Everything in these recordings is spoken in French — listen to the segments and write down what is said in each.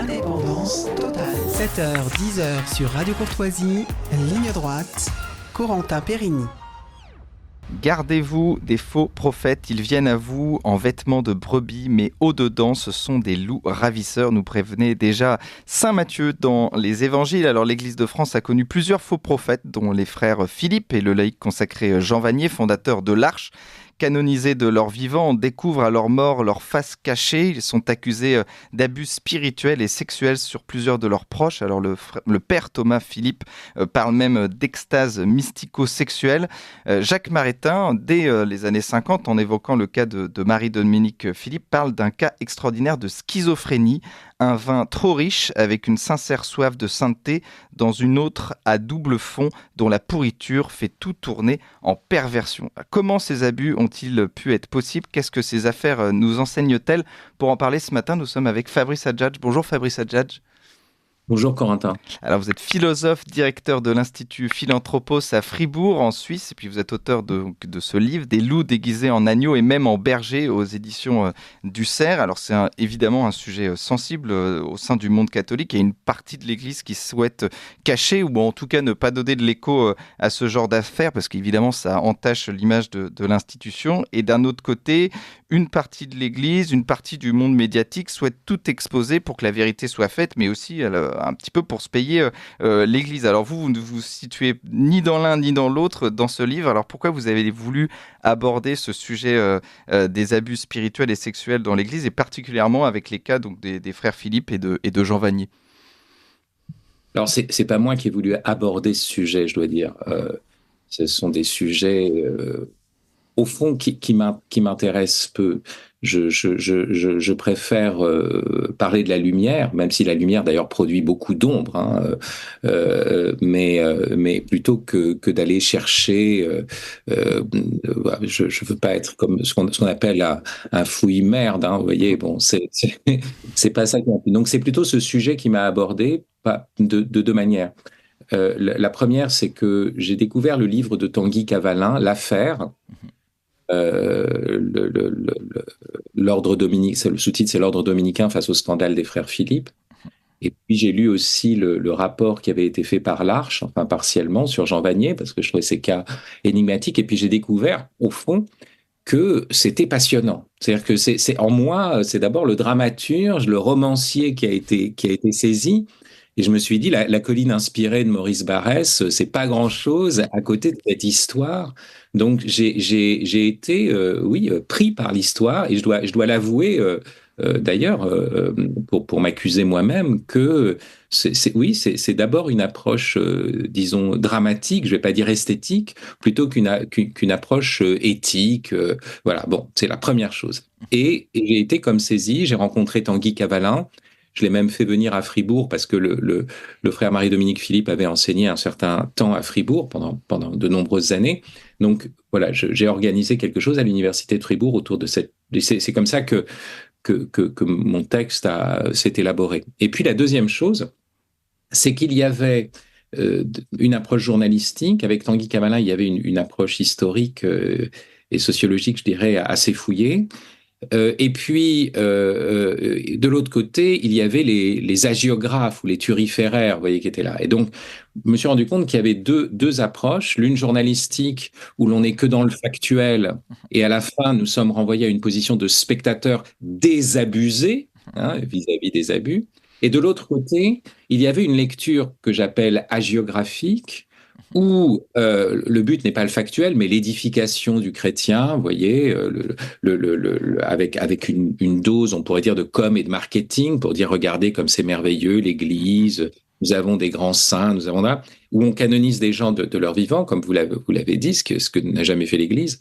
Indépendance totale. 7h, 10h sur Radio Courtoisie, ligne droite, Corentin Périni. Gardez-vous des faux prophètes, ils viennent à vous en vêtements de brebis, mais au-dedans, ce sont des loups ravisseurs, nous prévenait déjà saint Matthieu dans les évangiles. Alors l'Église de France a connu plusieurs faux prophètes, dont les frères Philippe et le laïc consacré Jean Vanier, fondateur de l'Arche. Canonisés de leur vivant, on découvre à leur mort leur face cachée. Ils sont accusés d'abus spirituels et sexuels sur plusieurs de leurs proches. Alors le père Thomas Philippe parle même d'extase mystico-sexuelle. Jacques Maritain, dès les années 50, en évoquant le cas de Marie-Dominique Philippe, parle d'un cas extraordinaire de schizophrénie. Un vin trop riche avec une sincère soif de sainteté dans une autre à double fond dont la pourriture fait tout tourner en perversion. Comment ces abus ont-ils pu être possibles ? Qu'est-ce que ces affaires nous enseignent-elles ? Pour en parler ce matin, nous sommes avec Fabrice Adjadj. Bonjour Fabrice Adjadj. Bonjour Corentin. Alors vous êtes philosophe, directeur de l'Institut Philanthropos à Fribourg en Suisse, et puis vous êtes auteur de ce livre, Des loups déguisés en agneaux et même en bergers aux éditions du Cerf. Alors c'est évidemment un sujet sensible au sein du monde catholique. Il y a une partie de l'Église qui souhaite cacher ou en tout cas ne pas donner de l'écho à ce genre d'affaires parce qu'évidemment ça entache l'image de l'institution. Et d'un autre côté, une partie de l'Église, une partie du monde médiatique souhaite tout exposer pour que la vérité soit faite, mais aussi un petit peu pour se payer l'Église. Alors vous ne vous situez ni dans l'un ni dans l'autre dans ce livre. Alors pourquoi vous avez voulu aborder ce sujet des abus spirituels et sexuels dans l'Église et particulièrement avec les cas donc, des frères Philippe et de Jean Vanier ? Alors c'est pas moi qui ai voulu aborder ce sujet, je dois dire. Ce sont des sujets au fond qui m'intéressent peu. Je préfère parler de la lumière, même si la lumière d'ailleurs produit beaucoup d'ombre, hein, mais plutôt que d'aller chercher. Je veux pas être comme ce qu'on appelle un fouille-merde, hein, vous voyez. Bon, c'est pas ça. Donc c'est plutôt ce sujet qui m'a abordé de deux manières. La première, c'est que j'ai découvert le livre de Tanguy Cavallin, L'Affaire. L'ordre dominicain, le sous-titre c'est l'ordre dominicain face au scandale des frères Philippe. Et puis j'ai lu aussi le rapport qui avait été fait par l'Arche, enfin partiellement, sur Jean Vanier, parce que je trouvais ces cas énigmatiques. Et puis j'ai découvert, au fond, que c'était passionnant. C'est-à-dire que c'est en moi, c'est d'abord le dramaturge, le romancier qui a été saisi. Et je me suis dit, la colline inspirée de Maurice Barrès, c'est pas grand-chose à côté de cette histoire. Donc j'ai été, pris par l'histoire, et je dois l'avouer. D'ailleurs, pour m'accuser moi-même, que c'est d'abord une approche, disons, dramatique, je vais pas dire esthétique, plutôt qu'une approche éthique. Voilà, bon, c'est la première chose. Et j'ai été comme saisi, j'ai rencontré Tanguy Cavallin. Je l'ai même fait venir à Fribourg parce que le frère Marie-Dominique Philippe avait enseigné un certain temps à Fribourg pendant de nombreuses années. Donc voilà, j'ai organisé quelque chose à l'université de Fribourg autour de cette. C'est comme ça que mon texte s'est élaboré. Et puis la deuxième chose, c'est qu'il y avait une approche journalistique. Avec Tanguy Cavallin, il y avait une approche historique et sociologique, je dirais, assez fouillée. Et puis, de l'autre côté, il y avait les hagiographes ou les thuriféraires, vous voyez, qui étaient là. Et donc, je me suis rendu compte qu'il y avait deux approches. L'une journalistique, où l'on n'est que dans le factuel, et à la fin, nous sommes renvoyés à une position de spectateur désabusé, hein, vis-à-vis des abus. Et de l'autre côté, il y avait une lecture que j'appelle hagiographique, où le but n'est pas le factuel, mais l'édification du chrétien, vous voyez, avec une dose, on pourrait dire, de com et de marketing, pour dire, regardez comme c'est merveilleux, l'Église, nous avons des grands saints, nous avons là, où on canonise des gens de leur vivant, comme vous l'avez dit, ce que n'a jamais fait l'Église.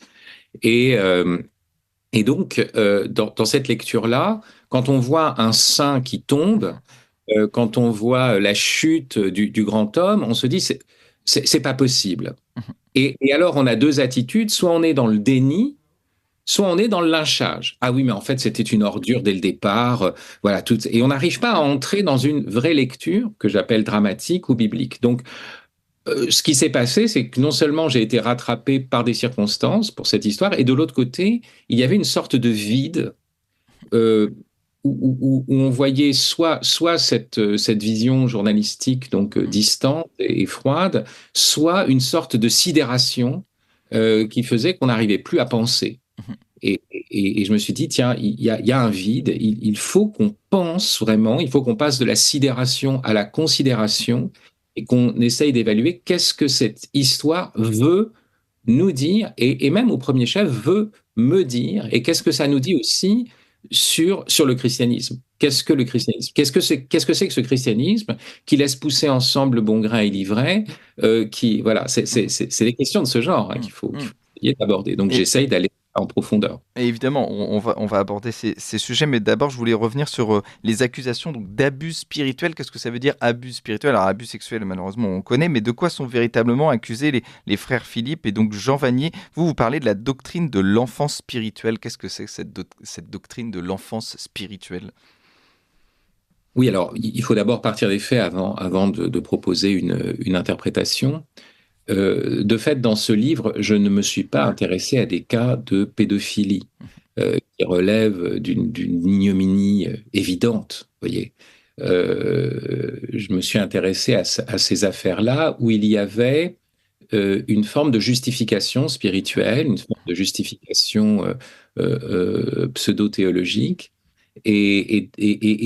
Et donc, dans cette lecture-là, quand on voit un saint qui tombe, quand on voit la chute du grand homme, on se dit, c'est pas possible. Et alors, on a deux attitudes. Soit on est dans le déni, soit on est dans le lynchage. Ah oui, mais en fait, c'était une ordure dès le départ. Voilà, et on n'arrive pas à entrer dans une vraie lecture que j'appelle dramatique ou biblique. Donc, ce qui s'est passé, c'est que non seulement j'ai été rattrapé par des circonstances pour cette histoire, et de l'autre côté, il y avait une sorte de vide où on voyait soit cette vision journalistique donc distante et froide, soit une sorte de sidération qui faisait qu'on n'arrivait plus à penser. Et je me suis dit, tiens, il y a un vide, il faut qu'on pense vraiment, il faut qu'on passe de la sidération à la considération et qu'on essaye d'évaluer qu'est-ce que cette histoire veut nous dire, et même au premier chef veut me dire, et qu'est-ce que ça nous dit aussi sur le christianisme. Qu'est-ce que le christianisme? Qu'est-ce que c'est que ce christianisme qui laisse pousser ensemble bon grain et l'ivraie, voilà, c'est des questions de ce genre qu'il faut essayer d'aborder. Donc Et, j'essaye d'aller en profondeur. et évidemment, on va aborder ces sujets, mais d'abord, je voulais revenir sur les accusations donc, d'abus spirituels. Qu'est-ce que ça veut dire abus spirituel? Alors, abus sexuel, malheureusement, on connaît, mais de quoi sont véritablement accusés les frères Philippe et donc Jean Vanier? Vous parlez de la doctrine de l'enfance spirituelle. Qu'est-ce que c'est que cette doctrine de l'enfance spirituelle? Oui, alors il faut d'abord partir des faits avant de proposer une interprétation. De fait, dans ce livre, je ne me suis pas intéressé à des cas de pédophilie qui relèvent d'une ignominie évidente, voyez. Je me suis intéressé à ces affaires-là où il y avait une forme de justification spirituelle, une forme de justification pseudo-théologique, et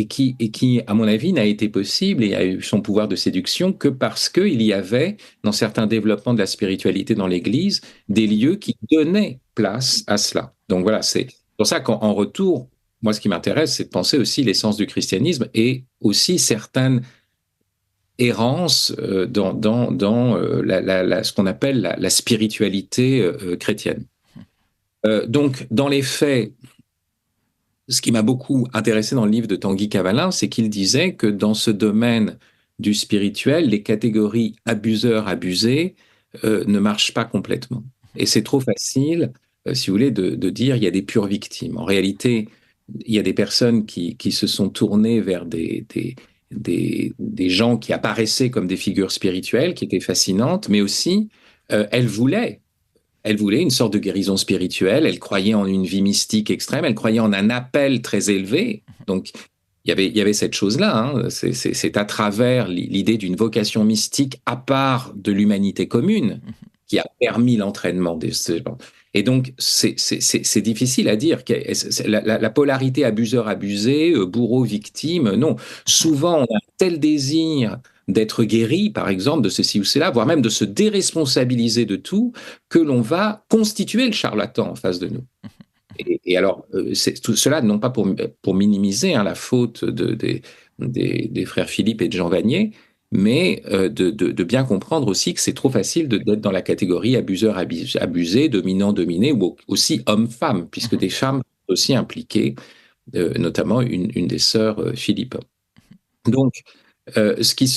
qui, à mon avis, n'a été possible et a eu son pouvoir de séduction que parce qu'il y avait, dans certains développements de la spiritualité dans l'Église, des lieux qui donnaient place à cela. Donc voilà, c'est pour ça qu'en retour, moi, ce qui m'intéresse, c'est de penser aussi l'essence du christianisme et aussi certaines errances dans ce qu'on appelle la spiritualité chrétienne. Donc, dans les faits, ce qui m'a beaucoup intéressé dans le livre de Tanguy Cavallin, c'est qu'il disait que dans ce domaine du spirituel, les catégories abuseurs-abusés ne marchent pas complètement. Et c'est trop facile, si vous voulez, de dire il y a des pures victimes. En réalité, il y a des personnes qui se sont tournées vers des gens qui apparaissaient comme des figures spirituelles, qui étaient fascinantes, mais aussi elle voulait une sorte de guérison spirituelle, elle croyait en une vie mystique extrême, elle croyait en un appel très élevé. Donc, il y avait cette chose-là. Hein. C'est à travers l'idée d'une vocation mystique à part de l'humanité commune qui a permis l'entraînement des gens. Et donc, c'est difficile à dire. La polarité abuseur-abusé, bourreau-victime, non. Souvent, on a un tel désir d'être guéri, par exemple, de ceci ou cela, voire même de se déresponsabiliser de tout, que l'on va constituer le charlatan en face de nous. Et alors, tout cela, non pas pour minimiser la faute des frères Philippe et de Jean Vanier, mais de bien comprendre aussi que c'est trop facile d'être dans la catégorie abuseur-abusé, dominant-dominé, ou aussi homme-femme, puisque des femmes sont aussi impliquées, notamment une des sœurs Philippe. Donc, ce qui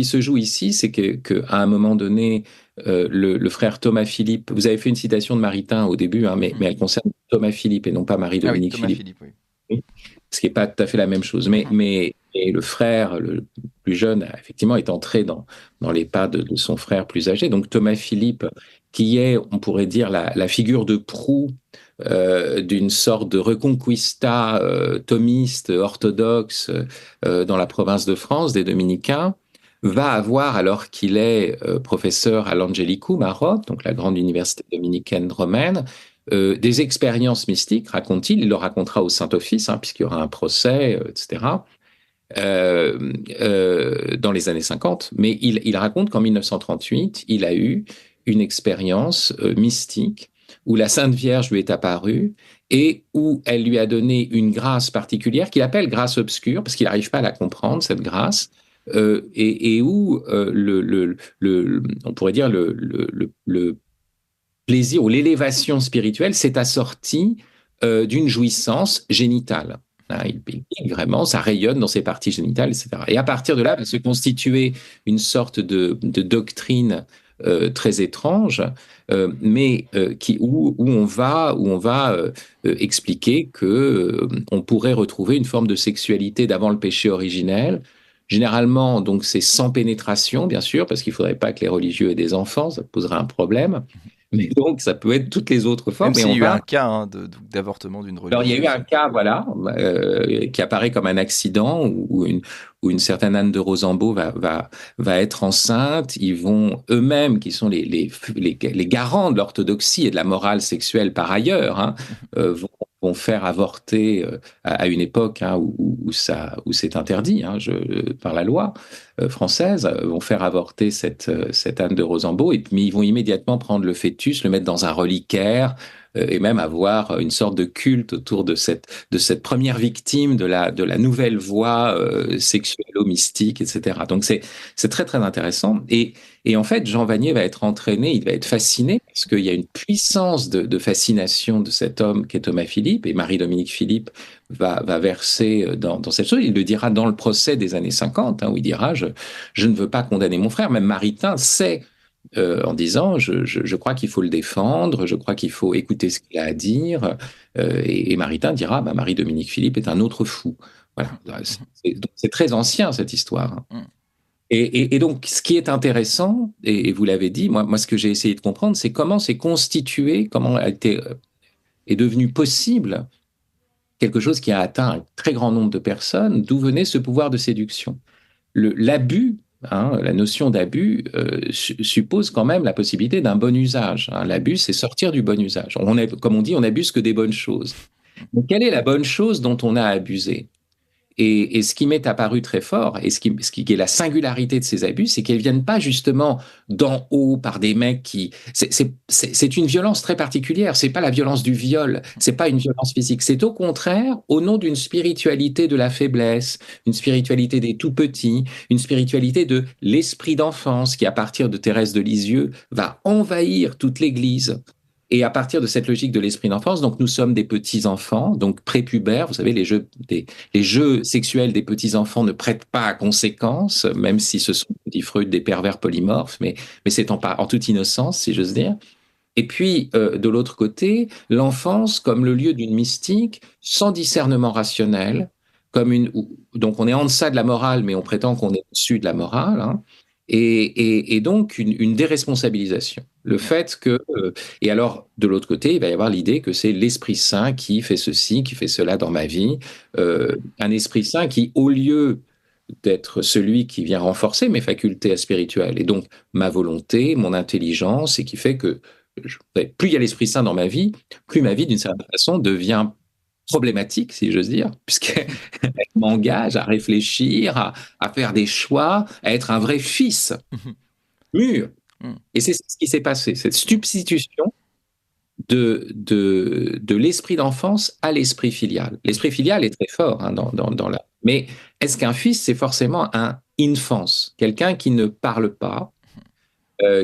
se joue ici, c'est qu'à un moment donné, le frère Thomas Philippe, vous avez fait une citation de Maritain au début, mais elle concerne Thomas Philippe et non pas Marie-Dominique Thomas Philippe. oui. Oui. Ce qui n'est pas tout à fait la même chose. Mais le frère, le plus jeune, effectivement, est entré dans les pas de son frère plus âgé. Donc Thomas Philippe, qui est, on pourrait dire, la figure de proue d'une sorte de reconquista thomiste orthodoxe dans la province de France des Dominicains, va avoir, alors qu'il est professeur à l'Angelicum à Rome, donc la grande université dominicaine romaine, des expériences mystiques, raconte-t-il. Il le racontera au Saint-Office, puisqu'il y aura un procès, etc., dans les années 50. Mais il raconte qu'en 1938, il a eu une expérience mystique où la Sainte Vierge lui est apparue et où elle lui a donné une grâce particulière qu'il appelle grâce obscure, parce qu'il n'arrive pas à la comprendre, cette grâce, et où on pourrait dire le plaisir ou l'élévation spirituelle s'est assortie d'une jouissance génitale. Il dit vraiment, ça rayonne dans ses parties génitales, etc. Et à partir de là, va se constituer une sorte de doctrine très étrange, mais où on va expliquer que on pourrait retrouver une forme de sexualité d'avant le péché originel. Généralement, donc c'est sans pénétration, bien sûr, parce qu'il ne faudrait pas que les religieux aient des enfants, ça poserait un problème. Mais donc, ça peut être toutes les autres formes. Même s'il y a eu un cas d'avortement d'une Alors, il y a eu religieuse. un cas, voilà, qui apparaît comme un accident où une certaine Anne de Rosambeau va être enceinte. Ils vont eux-mêmes, qui sont les garants de l'orthodoxie et de la morale sexuelle par ailleurs, hein, vont faire avorter à une époque hein, où c'est interdit par la loi française, vont faire avorter cette Anne de Rosambeau, mais ils vont immédiatement prendre le fœtus, le mettre dans un reliquaire et même avoir une sorte de culte autour de cette première victime de la nouvelle voie sexuello-mystique, etc. Donc c'est très très intéressant. Et en fait, Jean Vanier va être entraîné, il va être fasciné parce qu'il y a une puissance de fascination de cet homme qui est Thomas Philippe, et Marie-Dominique Philippe va verser dans cette chose. Il le dira dans le procès des années 50, hein, où il dira je ne veux pas condamner mon frère. Même Maritain sait en disant je crois qu'il faut le défendre, je crois qu'il faut écouter ce qu'il a à dire. Et Maritain dira Marie-Dominique Philippe est un autre fou. Voilà. C'est très ancien cette histoire. Et donc, ce qui est intéressant, et vous l'avez dit, moi, ce que j'ai essayé de comprendre, c'est comment c'est constitué, comment est devenu possible quelque chose qui a atteint un très grand nombre de personnes, d'où venait ce pouvoir de séduction. L'abus, hein, la notion d'abus suppose quand même la possibilité d'un bon usage. Hein. L'abus, c'est sortir du bon usage. Comme on dit, on n'abuse que des bonnes choses. Donc, quelle est la bonne chose dont on a abusé? Et ce qui m'est apparu très fort, et ce qui est la singularité de ces abus, c'est qu'elles viennent pas justement d'en haut par des mecs qui. C'est une violence très particulière. C'est pas la violence du viol. C'est pas une violence physique. C'est au contraire au nom d'une spiritualité de la faiblesse, une spiritualité des tout petits, une spiritualité de l'esprit d'enfance qui, à partir de Thérèse de Lisieux, va envahir toute l'Église. Et à partir de cette logique de l'esprit d'enfance, donc nous sommes des petits-enfants, donc prépubères. Vous savez, les jeux sexuels des petits-enfants ne prêtent pas à conséquence, même si ce sont, dit Freud, des pervers polymorphes, mais c'est en toute innocence, si j'ose dire. Et puis, de l'autre côté, l'enfance comme le lieu d'une mystique sans discernement rationnel, donc on est en deçà de la morale, mais on prétend qu'on est au-dessus de la morale, hein, et donc une déresponsabilisation. Le fait que, et alors de l'autre côté, il va y avoir l'idée que c'est l'Esprit Saint qui fait ceci, qui fait cela dans ma vie, un Esprit Saint qui, au lieu d'être celui qui vient renforcer mes facultés spirituelles et donc ma volonté, mon intelligence, et qui fait que plus il y a l'Esprit Saint dans ma vie, plus ma vie, d'une certaine façon, devient problématique, si j'ose dire, puisqu'elle m'engage à réfléchir, à faire des choix, à être un vrai fils mûr. Et c'est ce qui s'est passé, cette substitution de l'esprit d'enfance à l'esprit filial. L'esprit filial est très fort hein, dans la... Mais est-ce qu'un fils, c'est forcément un infans, quelqu'un qui ne parle pas,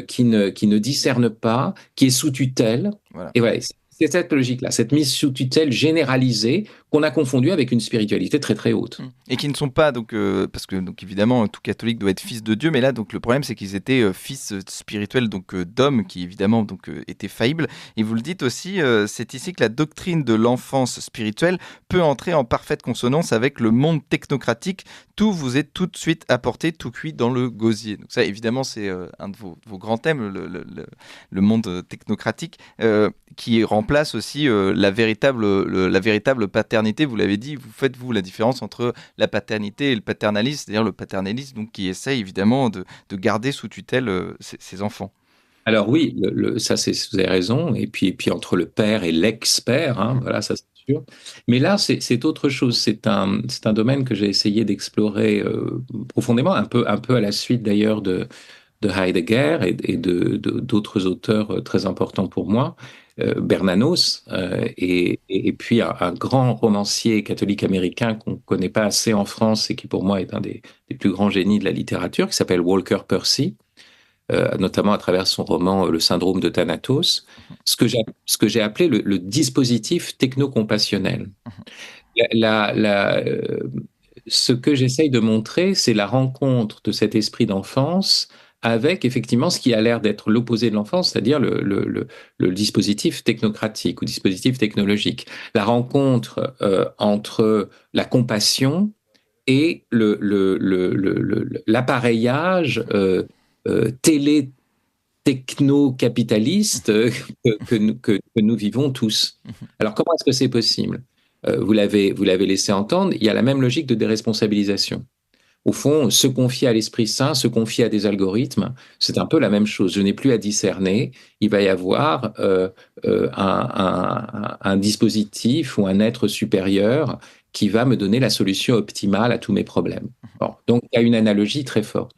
qui ne discerne pas, qui est sous tutelle. Voilà. Et voilà, c'est cette logique-là, cette mise sous tutelle généralisée qu'on a confondue avec une spiritualité très très haute. Et qui ne sont pas, donc, parce que donc, évidemment tout catholique doit être fils de Dieu, mais là donc, le problème c'est qu'ils étaient fils spirituels d'hommes qui évidemment donc, étaient faillibles. Et vous le dites aussi, c'est ici que la doctrine de l'enfance spirituelle peut entrer en parfaite consonance avec le monde technocratique. Tout vous est tout de suite apporté, tout cuit dans le gosier. Donc ça évidemment c'est un de vos grands thèmes, le monde technocratique, qui remplace aussi la véritable paternité. Vous l'avez dit, vous faites vous la différence entre la paternité et le paternalisme, c'est-à-dire le paternalisme donc, qui essaye évidemment de garder sous tutelle ses enfants. Alors oui, ça vous avez raison, et puis entre le père et l'ex-père, hein, voilà, ça c'est sûr. Mais là, c'est autre chose, c'est un domaine que j'ai essayé d'explorer profondément, un peu à la suite d'ailleurs de Heidegger et d'autres auteurs très importants pour moi, Bernanos, et puis un grand romancier catholique américain qu'on ne connaît pas assez en France et qui pour moi est un des plus grands génies de la littérature, qui s'appelle Walker Percy, notamment à travers son roman Le syndrome de Thanatos, ce que j'ai appelé le dispositif techno-compassionnel. Ce que j'essaye de montrer, c'est la rencontre de cet esprit d'enfance avec effectivement ce qui a l'air d'être l'opposé de l'enfance, c'est-à-dire le dispositif technocratique ou dispositif technologique. La rencontre entre la compassion et l'appareillage techno-capitaliste que nous vivons tous. Alors, comment est-ce que c'est possible? Vous l'avez laissé entendre, il y a la même logique de déresponsabilisation. Au fond, se confier à l'Esprit Saint, se confier à des algorithmes, c'est un peu la même chose. Je n'ai plus à discerner. Il va y avoir un dispositif ou un être supérieur qui va me donner la solution optimale à tous mes problèmes. Bon, donc, il y a une analogie très forte.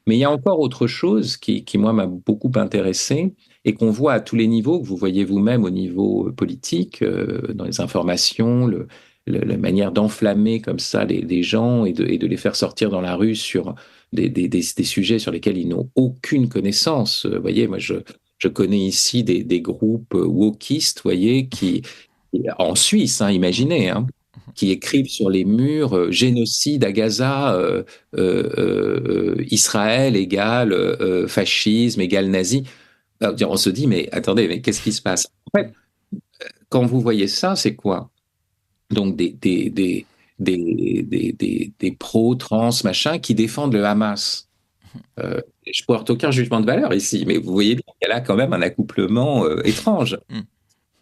Mais il y a encore autre chose qui moi, m'a beaucoup intéressé et qu'on voit à tous les niveaux, que vous voyez vous-même au niveau politique, dans les informations, la manière d'enflammer comme ça des gens et de les faire sortir dans la rue sur des sujets sur lesquels ils n'ont aucune connaissance. Vous voyez, moi, je connais ici des groupes wokistes, vous voyez, en Suisse, hein, imaginez, hein, qui écrivent sur les murs génocide à Gaza, Israël égale fascisme égale nazi. Alors, on se dit, mais attendez, mais qu'est-ce qui se passe? En fait, quand vous voyez ça, c'est quoi? Donc des pros, trans, machin, qui défendent le Hamas. Je porte aucun jugement de valeur ici, mais vous voyez bien qu'il y a là quand même un accouplement étrange.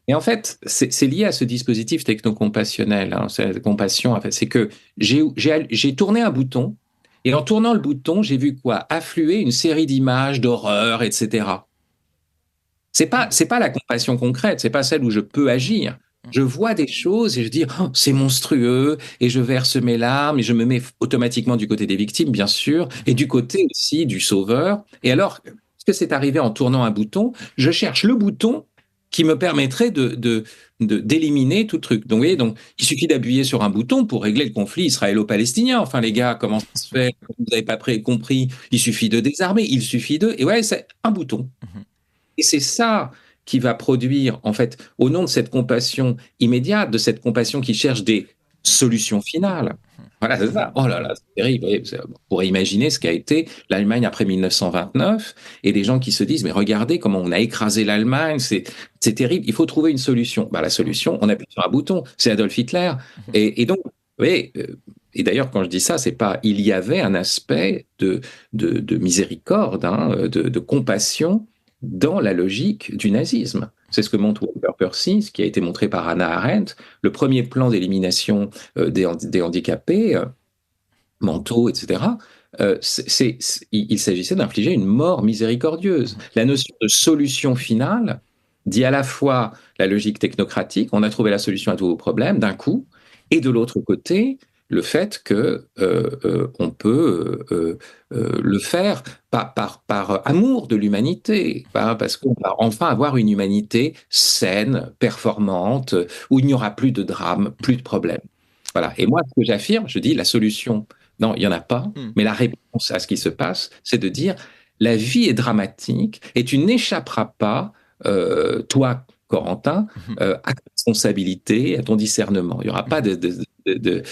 Et en fait, c'est lié à ce dispositif techno-compassionnel. Hein, c'est la compassion, en fait, c'est que j'ai tourné un bouton, et en tournant le bouton, j'ai vu quoi? Affluer une série d'images, d'horreur, etc. C'est pas la compassion concrète, c'est pas celle où je peux agir. Je vois des choses et je dis oh, c'est monstrueux et je verse mes larmes et je me mets automatiquement du côté des victimes, bien sûr, et du côté aussi du sauveur. Et alors, ce que c'est arrivé en tournant un bouton, je cherche le bouton qui me permettrait d'éliminer tout truc. Donc, vous voyez, donc, il suffit d'appuyer sur un bouton pour régler le conflit israélo-palestinien. Enfin, les gars, comment ça se fait? Vous n'avez pas compris. Il suffit de désarmer, il suffit de... Et ouais, c'est un bouton. Et c'est ça qui va produire, en fait, au nom de cette compassion immédiate, de cette compassion qui cherche des solutions finales. Voilà, c'est ça. Oh là là, c'est terrible. On pourrait imaginer ce qu'a été l'Allemagne après 1929 et des gens qui se disent, mais regardez comment on a écrasé l'Allemagne, c'est terrible, il faut trouver une solution. La solution, on appuie sur un bouton, c'est Adolf Hitler. Et donc, vous voyez, et d'ailleurs, quand je dis ça, c'est pas, il y avait un aspect de miséricorde, hein, de compassion dans la logique du nazisme. C'est ce que montre Walter Percy, ce qui a été montré par Hannah Arendt, le premier plan d'élimination des handicapés mentaux, etc. Il s'agissait d'infliger une mort miséricordieuse. La notion de solution finale dit à la fois la logique technocratique, on a trouvé la solution à tous vos problèmes d'un coup, et de l'autre côté, le fait que on peut le faire par amour de l'humanité, parce qu'on va enfin avoir une humanité saine, performante, où il n'y aura plus de drame, plus de problèmes. Voilà. Et moi, ce que j'affirme, je dis la solution, non, il n'y en a pas, mais la réponse à ce qui se passe, c'est de dire la vie est dramatique et tu n'échapperas pas, toi, Corentin, à ta responsabilité, à ton discernement. Il n'y aura pas de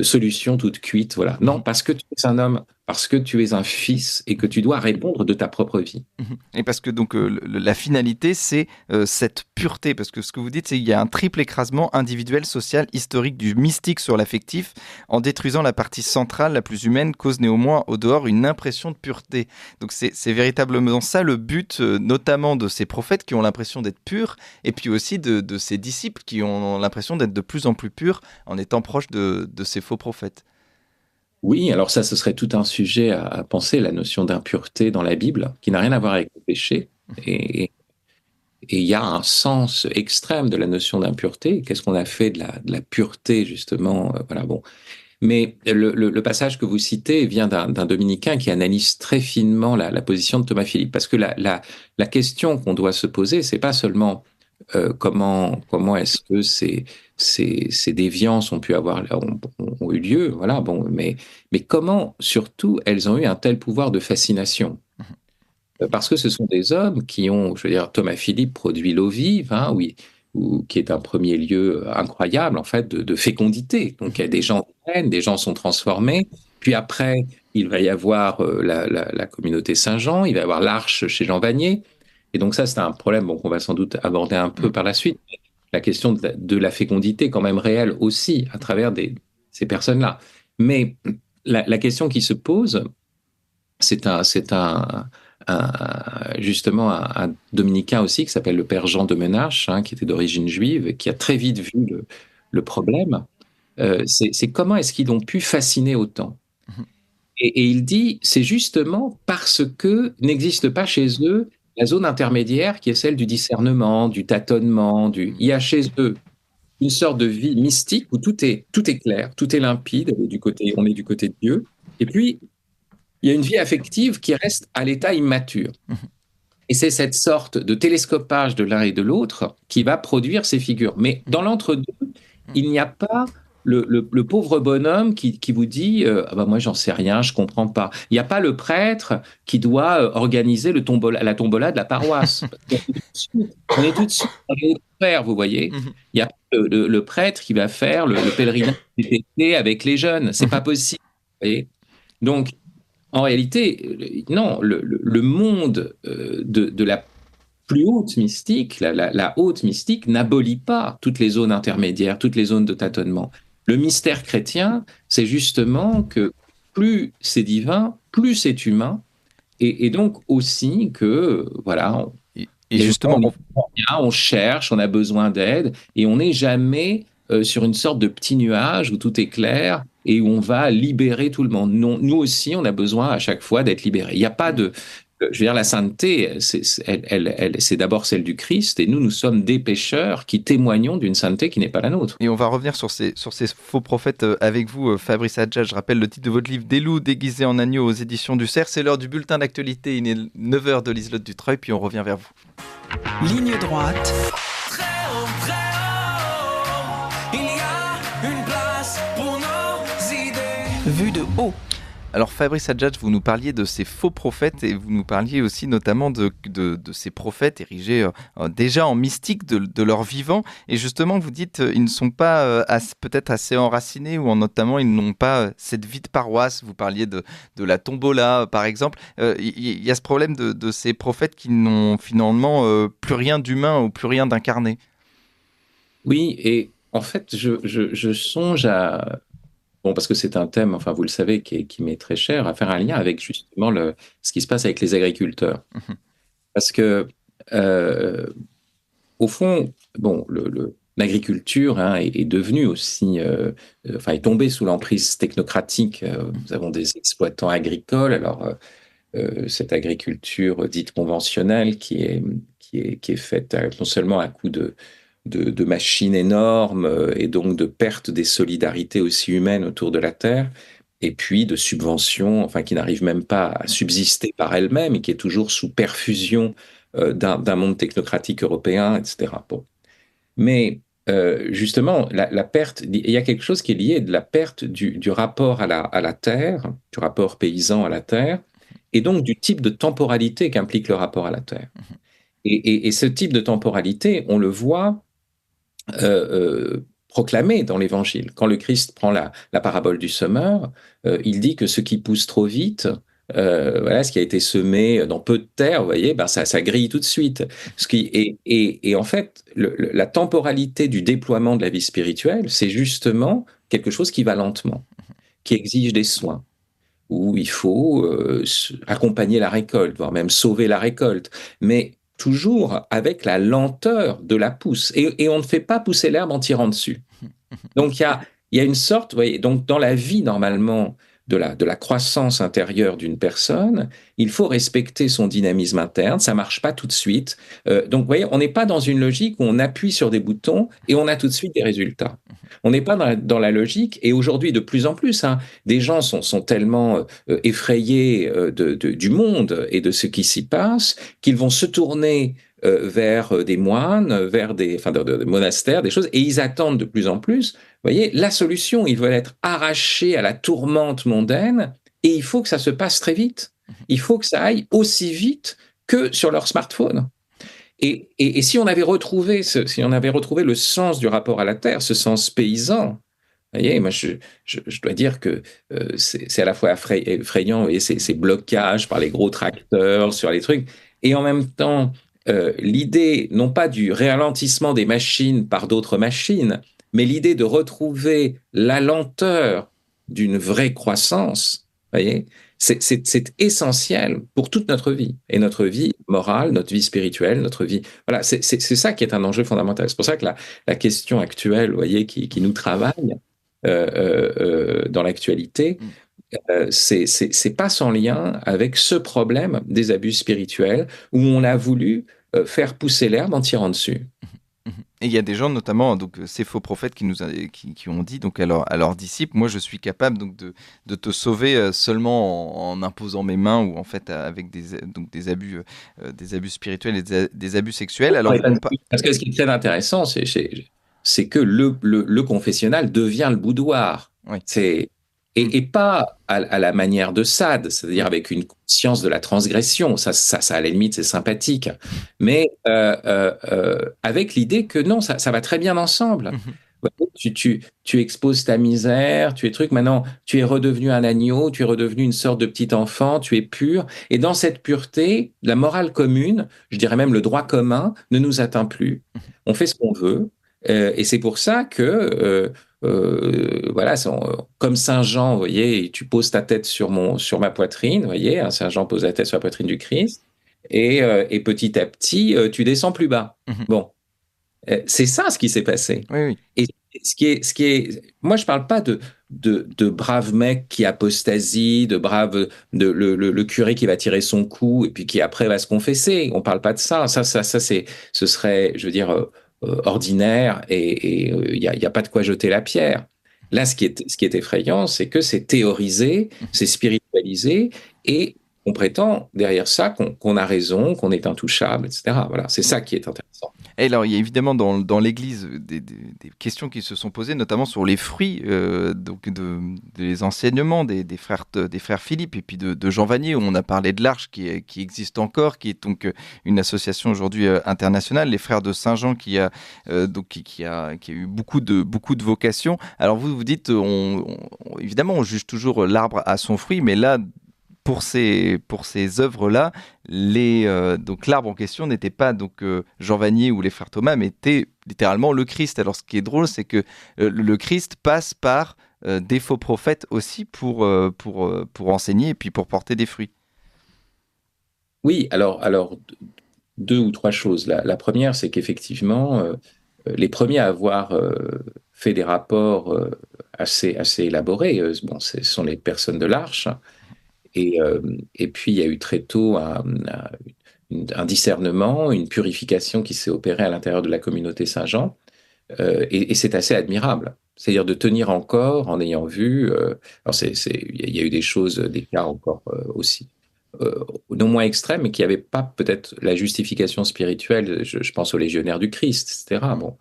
solution toute cuite. Voilà. Non, parce que tu es un homme, parce que tu es un fils et que tu dois répondre de ta propre vie. Et parce que donc la finalité, c'est cette pureté. Parce que ce que vous dites, c'est qu'il y a un triple écrasement individuel, social, historique du mystique sur l'affectif. En détruisant la partie centrale, la plus humaine, cause néanmoins au dehors une impression de pureté. Donc c'est véritablement ça le but, notamment de ces prophètes qui ont l'impression d'être purs, et puis aussi de ces disciples qui ont l'impression d'être de plus en plus purs en étant proches de ces faux prophètes. Oui, alors ça, ce serait tout un sujet à penser, la notion d'impureté dans la Bible, qui n'a rien à voir avec le péché. Et il y a un sens extrême de la notion d'impureté. Qu'est-ce qu'on a fait de la pureté, justement? Voilà, bon. Mais le passage que vous citez vient d'un dominicain qui analyse très finement la position de Thomas Philippe. Parce que la question qu'on doit se poser, c'est pas seulement comment est-ce que ces déviances ont eu lieu, voilà, bon, mais comment surtout elles ont eu un tel pouvoir de fascination? Parce que ce sont des hommes qui ont, je veux dire, Thomas Philippe produit l'eau vive, hein, oui, qui est un premier lieu incroyable en fait de fécondité. Donc il y a des gens viennent, des gens sont transformés, puis après il va y avoir la communauté Saint-Jean, il va y avoir l'Arche chez Jean Vanier. Et donc ça, c'est un problème qu'on va sans doute aborder un peu par la suite. La question de la fécondité quand même réelle aussi à travers ces personnes-là. Mais la question qui se pose, c'est un justement un dominicain aussi qui s'appelle le père Jean de Menache, hein, qui était d'origine juive et qui a très vite vu le problème. C'est comment est-ce qu'ils ont pu fasciner autant? Et il dit, c'est justement parce que n'existe pas chez eux la zone intermédiaire qui est celle du discernement, du tâtonnement, il y a chez eux une sorte de vie mystique où tout est clair, tout est limpide, on est du côté de Dieu. Et puis, il y a une vie affective qui reste à l'état immature. Et c'est cette sorte de télescopage de l'un et de l'autre qui va produire ces figures. Mais dans l'entre-deux, il n'y a pas le pauvre bonhomme qui vous dit ah bah moi j'en sais rien, je comprends pas. Il n'y a pas le prêtre qui doit organiser la tombola de la paroisse. On est tout de suite dans les frères, vous voyez. Il n'y a pas le prêtre qui va faire le pèlerinage d'été avec les jeunes. C'est pas possible. Vous voyez. Donc en réalité, non, le monde de la plus haute mystique, la haute mystique, n'abolit pas toutes les zones intermédiaires, toutes les zones de tâtonnement. Le mystère chrétien, c'est justement que plus c'est divin, plus c'est humain, et donc aussi que, voilà, et justement, on cherche, on a besoin d'aide, et on n'est jamais sur une sorte de petit nuage où tout est clair et où on va libérer tout le monde. Non, nous aussi, on a besoin à chaque fois d'être libérés. Il n'y a pas de... Je veux dire, la sainteté, c'est d'abord celle du Christ, et nous sommes des pécheurs qui témoignons d'une sainteté qui n'est pas la nôtre. Et on va revenir sur ces faux prophètes avec vous, Fabrice Adjad. Je rappelle le titre de votre livre, Des loups déguisés en agneaux aux éditions du Cerf. C'est l'heure du bulletin d'actualité. Il est 9h de Liselotte Dutreuil, puis on revient vers vous. Ligne droite. Très haut, il y a une place pour nos idées. Vue de haut. Alors Fabrice Adjad, vous nous parliez de ces faux prophètes et vous nous parliez aussi notamment de ces prophètes érigés déjà en mystique de leur vivant. Et justement, vous dites ils ne sont pas peut-être assez enracinés ou notamment ils n'ont pas cette vie de paroisse. Vous parliez de la tombola par exemple. Il y a ce problème de ces prophètes qui n'ont finalement plus rien d'humain ou plus rien d'incarné. Oui, et en fait, je songe à... Bon, parce que c'est un thème, enfin, vous le savez, qui m'est très cher, à faire un lien avec justement ce qui se passe avec les agriculteurs. Parce que, au fond, bon, l'agriculture hein, est devenue aussi, enfin, est tombée sous l'emprise technocratique. Nous avons des exploitants agricoles. Alors, cette agriculture dite conventionnelle qui est faite non seulement à coup de machines énormes et donc de perte des solidarités aussi humaines autour de la Terre, et puis de subventions enfin, qui n'arrivent même pas à subsister par elles-mêmes et qui est toujours sous perfusion d'un monde technocratique européen, etc. Bon. Mais justement, la perte, il y a quelque chose qui est lié de la perte du rapport à la Terre, du rapport paysan à la Terre, et donc du type de temporalité qu'implique le rapport à la Terre. Et ce type de temporalité, on le voit proclamé dans l'Évangile. Quand le Christ prend la parabole du semeur, il dit que ce qui pousse trop vite, voilà, ce qui a été semé dans peu de terre, vous voyez, ben ça grille tout de suite. Et en fait, la temporalité du déploiement de la vie spirituelle, c'est justement quelque chose qui va lentement, qui exige des soins, où il faut accompagner la récolte, voire même sauver la récolte. Mais toujours avec la lenteur de la pousse. Et on ne fait pas pousser l'herbe en tirant dessus. Donc, il y a une sorte, vous voyez, donc dans la vie, normalement, de la croissance intérieure d'une personne, il faut respecter son dynamisme interne, ça marche pas tout de suite. Donc, vous voyez, on n'est pas dans une logique où on appuie sur des boutons et on a tout de suite des résultats. On n'est pas dans la logique, et aujourd'hui, de plus en plus, hein, des gens sont tellement effrayés du monde et de ce qui s'y passe qu'ils vont se tourner vers des moines, vers des monastères, des choses, et ils attendent de plus en plus, vous voyez, la solution. Ils veulent être arrachés à la tourmente mondaine, et il faut que ça se passe très vite. Il faut que ça aille aussi vite que sur leur smartphone. Et si on avait retrouvé le sens du rapport à la terre, ce sens paysan, vous voyez, moi je dois dire que c'est à la fois effrayant, vous voyez, ces blocages par les gros tracteurs sur les trucs, et en même temps l'idée non pas du ralentissement des machines par d'autres machines, mais l'idée de retrouver la lenteur d'une vraie croissance. voyez, c'est essentiel pour toute notre vie, et notre vie morale, notre vie spirituelle, notre vie. Voilà, c'est ça qui est un enjeu fondamental. C'est pour ça que la question actuelle, vous voyez, qui nous travaille dans l'actualité, c'est pas sans lien avec ce problème des abus spirituels où on a voulu faire pousser l'herbe en tirant dessus. Et il y a des gens, notamment donc, ces faux prophètes qui ont dit donc, à leurs disciples, moi je suis capable donc, de te sauver seulement en imposant mes mains ou en fait avec des abus spirituels et des abus sexuels. Alors, parce que ce qui est très intéressant, c'est que le confessionnal devient le boudoir. Oui. Et pas à la manière de Sade, c'est-à-dire avec une conscience de la transgression. Ça à la limite, c'est sympathique. Mais avec l'idée que non, ça va très bien ensemble. Tu exposes ta misère, tu es truc. Maintenant, tu es redevenu un agneau, tu es redevenu une sorte de petit enfant, tu es pur. Et dans cette pureté, la morale commune, je dirais même le droit commun, ne nous atteint plus. On fait ce qu'on veut. Et c'est pour ça que voilà, comme Saint Jean, vous voyez, tu poses ta tête sur ma poitrine, vous voyez, hein, Saint Jean pose la tête sur la poitrine du Christ, et petit à petit, tu descends plus bas. Bon, c'est ça ce qui s'est passé. Oui. Et moi je parle pas de braves mecs qui apostasient, le curé qui va tirer son coup et puis qui après va se confesser. On parle pas de ça. Ça ce serait, je veux dire, ordinaire, et il y a pas de quoi jeter la pierre. Là, ce qui est effrayant, c'est que c'est théorisé, c'est spiritualisé, et on prétend derrière ça qu'on a raison, qu'on est intouchable, etc. Voilà, c'est ça qui est intéressant. Et alors, il y a évidemment dans l'Église des questions qui se sont posées, notamment sur les fruits donc des enseignements des frères Philippe et puis de Jean Vanier, où on a parlé de l'Arche qui existe encore, qui est donc une association aujourd'hui internationale, les frères de Saint-Jean qui a eu beaucoup de vocations. Alors vous dites, évidemment, on juge toujours l'arbre à son fruit, mais là, pour ces œuvres-là, donc l'arbre en question n'était pas donc Jean Vanier ou les frères Thomas, mais était littéralement le Christ. Alors ce qui est drôle, c'est que le Christ passe par des faux prophètes aussi pour enseigner et puis pour porter des fruits. Oui, alors deux ou trois choses. La première, c'est qu'effectivement, les premiers à avoir fait des rapports assez élaborés, ce sont les personnes de l'Arche. Et puis, il y a eu très tôt un discernement, une purification qui s'est opérée à l'intérieur de la communauté Saint-Jean. Et c'est assez admirable. C'est-à-dire de tenir encore en ayant vu. Alors, il y a eu des choses, des cas encore aussi non moins extrêmes, mais qui n'avaient pas peut-être la justification spirituelle. Je pense aux légionnaires du Christ, etc. Bon,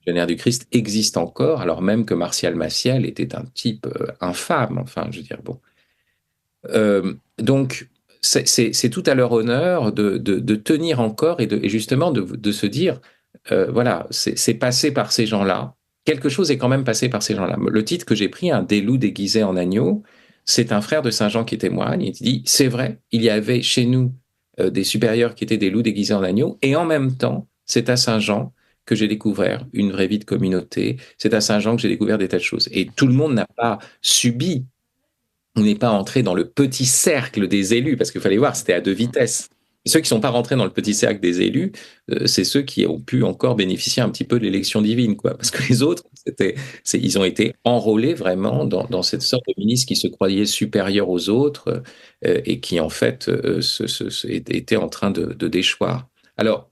les légionnaires du Christ existent encore, alors même que Martial Maciel était un type infâme. Enfin, je veux dire, bon. Donc, c'est tout à leur honneur de tenir encore et justement de se dire, voilà, c'est passé par ces gens-là. Quelque chose est quand même passé par ces gens-là. Le titre que j'ai pris, un des loups déguisés en agneau, c'est un frère de Saint-Jean qui témoigne. Il dit, c'est vrai, il y avait chez nous des supérieurs qui étaient des loups déguisés en agneau, et en même temps, c'est à Saint-Jean que j'ai découvert une vraie vie de communauté. C'est à Saint-Jean que j'ai découvert des tas de choses. Et tout le monde n'a pas subi. On n'est pas entré dans le petit cercle des élus, parce qu'il fallait voir, c'était à deux vitesses. Ceux qui ne sont pas rentrés dans le petit cercle des élus, c'est ceux qui ont pu encore bénéficier un petit peu de l'élection divine, quoi. Parce que les autres, ils ont été enrôlés vraiment dans cette sorte de ministre qui se croyait supérieur aux autres et qui, en fait, était en train de déchoir. Alors,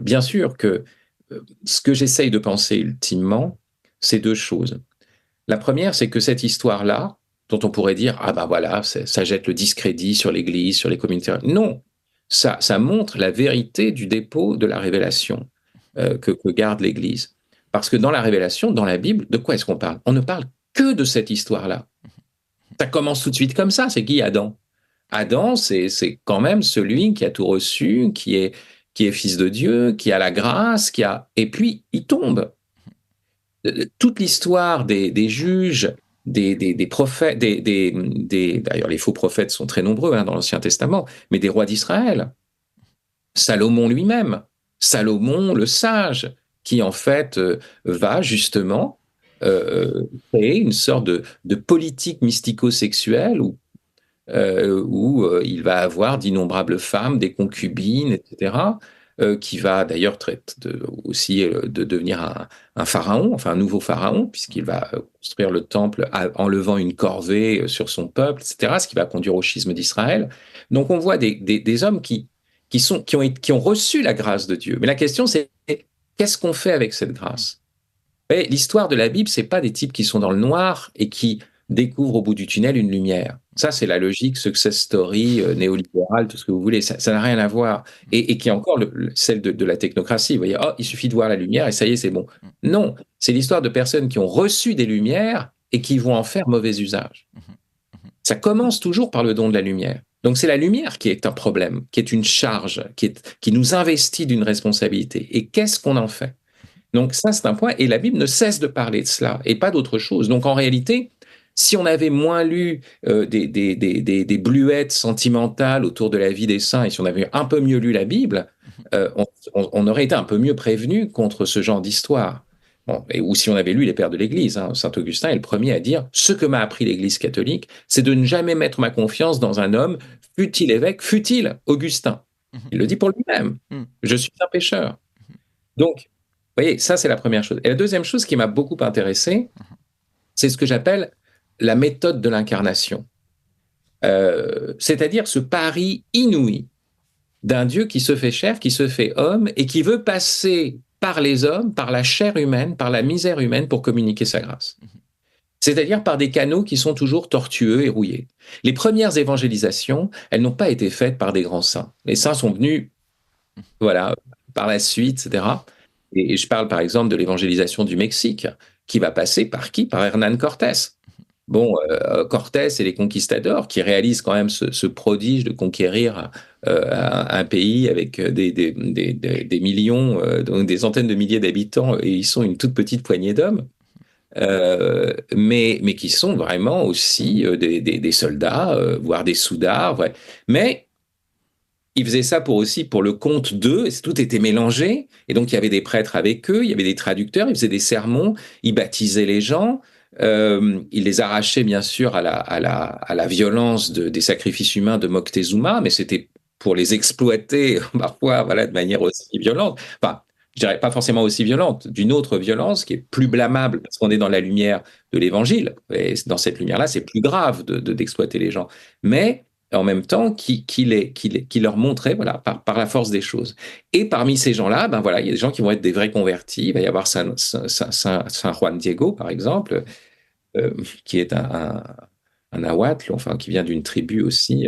bien sûr que ce que j'essaye de penser ultimement, c'est deux choses. La première, c'est que cette histoire-là, dont on pourrait dire, ah ben voilà, ça jette le discrédit sur l'Église, sur les communautés. Non, ça montre la vérité du dépôt de la révélation que garde l'Église. Parce que dans la révélation, dans la Bible, de quoi est-ce qu'on parle? On ne parle que de cette histoire-là. Ça commence tout de suite comme ça. C'est qui Adam? Adam, c'est quand même celui qui a tout reçu, qui est fils de Dieu, qui a la grâce, et puis il tombe. Toute l'histoire des juges, des prophètes, d'ailleurs les faux prophètes sont très nombreux dans l'Ancien Testament, mais des rois d'Israël. Salomon lui-même, Salomon le sage, qui en fait va justement créer une sorte de politique mystico-sexuelle où il va avoir d'innombrables femmes, des concubines, etc., qui va d'ailleurs aussi de devenir un pharaon, enfin un nouveau pharaon, puisqu'il va construire le temple en levant une corvée sur son peuple, etc., ce qui va conduire au schisme d'Israël. Donc on voit des hommes qui ont reçu la grâce de Dieu. Mais la question, c'est qu'est-ce qu'on fait avec cette grâce? Et l'histoire de la Bible, c'est pas des types qui sont dans le noir et qui découvrent au bout du tunnel une lumière. Ça, c'est la logique success story néolibérale, tout ce que vous voulez. Ça n'a rien à voir. Et qui est encore celle de la technocratie. Vous voyez, oh, il suffit de voir la lumière et ça y est, c'est bon. Non, c'est l'histoire de personnes qui ont reçu des lumières et qui vont en faire mauvais usage. Ça commence toujours par le don de la lumière. Donc c'est la lumière qui est un problème, qui est une charge, qui nous investit d'une responsabilité. Et qu'est-ce qu'on en fait? Donc ça, c'est un point. Et la Bible ne cesse de parler de cela et pas d'autre chose. Donc en réalité, si on avait moins lu des bluettes sentimentales autour de la vie des saints et si on avait un peu mieux lu la Bible, on aurait été un peu mieux prévenu contre ce genre d'histoire. Bon, ou si on avait lu les pères de l'Église, Saint Augustin est le premier à dire « Ce que m'a appris l'Église catholique, c'est de ne jamais mettre ma confiance dans un homme, fût-il évêque, fût-il Augustin. » Il le dit pour lui-même. « Je suis un pécheur. » Donc, vous voyez, ça c'est la première chose. Et la deuxième chose qui m'a beaucoup intéressé, c'est ce que j'appelle la méthode de l'incarnation. C'est-à-dire ce pari inouï d'un Dieu qui se fait chair, qui se fait homme et qui veut passer par les hommes, par la chair humaine, par la misère humaine pour communiquer sa grâce. C'est-à-dire par des canaux qui sont toujours tortueux et rouillés. Les premières évangélisations, elles n'ont pas été faites par des grands saints. Les saints sont venus, voilà, par la suite, etc. Et je parle par exemple de l'évangélisation du Mexique, qui va passer par qui? Par Hernán Cortés. Bon, Cortés et les conquistadors qui réalisent quand même ce prodige de conquérir un pays avec des millions, donc des centaines de milliers d'habitants, et ils sont une toute petite poignée d'hommes, mais qui sont vraiment aussi des soldats, voire des soudards. Ouais. Mais ils faisaient ça pour le compte d'eux, et tout était mélangé, et donc il y avait des prêtres avec eux, il y avait des traducteurs, ils faisaient des sermons, ils baptisaient les gens. Il les arrachait bien sûr à la violence des sacrifices humains de Moctezuma, mais c'était pour les exploiter parfois, voilà, de manière aussi violente. Enfin, je dirais pas forcément aussi violente, d'une autre violence qui est plus blâmable parce qu'on est dans la lumière de l'Évangile. Et dans cette lumière-là, c'est plus grave d'exploiter les gens. Mais en même temps, qui leur montrait, voilà, par la force des choses. Et parmi ces gens-là, ben voilà, il y a des gens qui vont être des vrais convertis. Il va y avoir Saint Juan Diego, par exemple, qui est un nahuatl, enfin qui vient d'une tribu aussi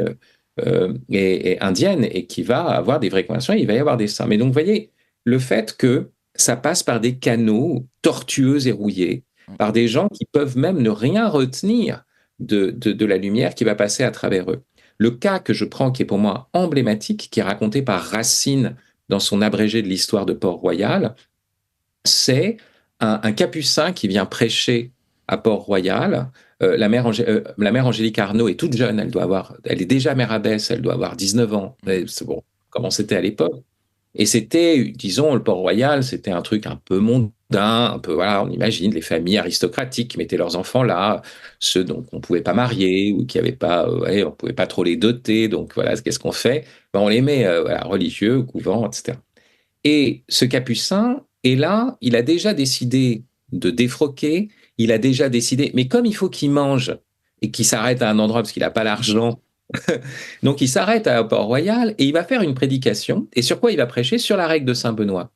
et indienne et qui va avoir des vraies conversions. Il va y avoir des saints. Mais donc, vous voyez, le fait que ça passe par des canaux tortueux et rouillés, par des gens qui peuvent même ne rien retenir de la lumière qui va passer à travers eux. Le cas que je prends, qui est pour moi emblématique, qui est raconté par Racine dans son abrégé de l'histoire de Port-Royal, c'est un capucin qui vient prêcher à Port-Royal. La mère Angélique Arnaud est toute jeune, elle est déjà mère abbesse, elle doit avoir 19 ans, c'est bon, comment c'était à l'époque. Et c'était, disons, le Port-Royal, c'était un truc un peu mondain, un peu, voilà, on imagine les familles aristocratiques qui mettaient leurs enfants là, ceux dont on ne pouvait pas marier ou qui n'avaient pas, on ne pouvait pas trop les doter, donc voilà, qu'est-ce qu'on fait? Ben, on les met voilà, religieux, au couvent, etc. Et ce capucin est là, il a déjà décidé de défroquer, il a déjà décidé, mais comme il faut qu'il mange et qu'il s'arrête à un endroit parce qu'il n'a pas l'argent, donc il s'arrête à Port-Royal et il va faire une prédication. Et sur quoi il va prêcher? Sur la règle de Saint-Benoît.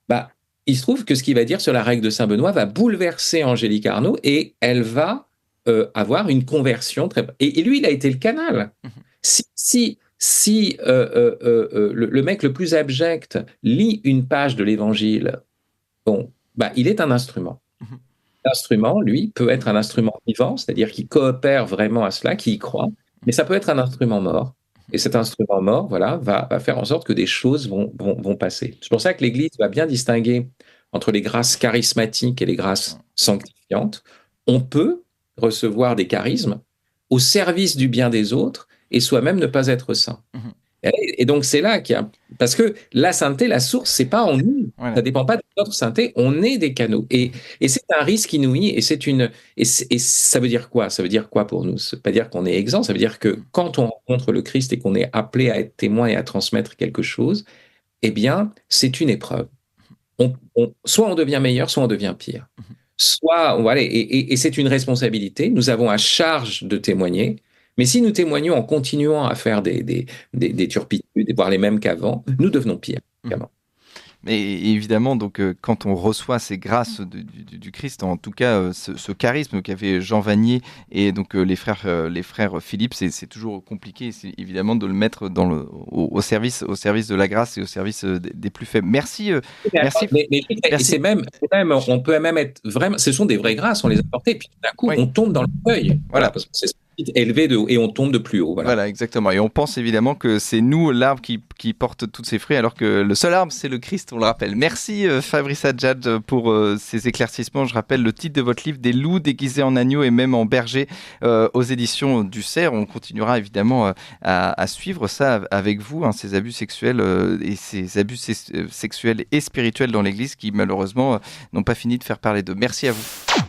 Bah, il se trouve que ce qu'il va dire sur la règle de Saint-Benoît va bouleverser Angélique Arnaud et elle va avoir une conversion très... Et lui, il a été le canal. Si le mec le plus abject lit une page de l'Évangile, bon, bah, il est un instrument. L'instrument, lui, peut être un instrument vivant, c'est-à-dire qui coopère vraiment à cela, qui y croit, mais ça peut être un instrument mort. Et cet instrument mort, voilà, va faire en sorte que des choses vont passer. C'est pour ça que l'Église va bien distinguer entre les grâces charismatiques et les grâces sanctifiantes. On peut recevoir des charismes au service du bien des autres et soi-même ne pas être saint. Et donc c'est là qu'il y a... Parce que la sainteté, la source, c'est pas en nous. Voilà. Ça dépend pas de notre sainteté, on est des canaux. Et c'est un risque inouï. Et ça veut dire quoi? Ça veut dire quoi pour nous? Ça veut pas dire qu'on est exempt. Ça veut dire que quand on rencontre le Christ et qu'on est appelé à être témoin et à transmettre quelque chose, eh bien, c'est une épreuve. Soit on devient meilleur, soit on devient pire. Voilà, et c'est une responsabilité. Nous avons à charge de témoigner. Mais si nous témoignons en continuant à faire des turpitudes, voire les mêmes qu'avant, nous devenons pires. Et évidemment, donc, quand on reçoit ces grâces du Christ, en tout cas ce charisme qu'avait Jean Vanier et donc les frères Philippe, c'est toujours compliqué, évidemment, de le mettre au service de la grâce et au service des plus faibles. Merci. Merci. Mais c'est même, on peut même être vraiment. Ce sont des vraies grâces, on les a portées, puis d'un coup, on tombe dans le feuille. Voilà, parce que c'est élevé et on tombe de plus haut. Voilà, exactement. Et on pense évidemment que c'est nous, l'arbre, qui porte tous ces fruits, alors que le seul arbre, c'est le Christ, on le rappelle. Merci Fabrice Adjadj pour ces éclaircissements. Je rappelle le titre de votre livre, Des loups déguisés en agneaux et même en bergers, aux éditions du Cerf. On continuera évidemment à suivre ça avec vous, ces abus sexuels et ces abus sexuels et spirituels dans l'Église qui malheureusement n'ont pas fini de faire parler d'eux. Merci à vous.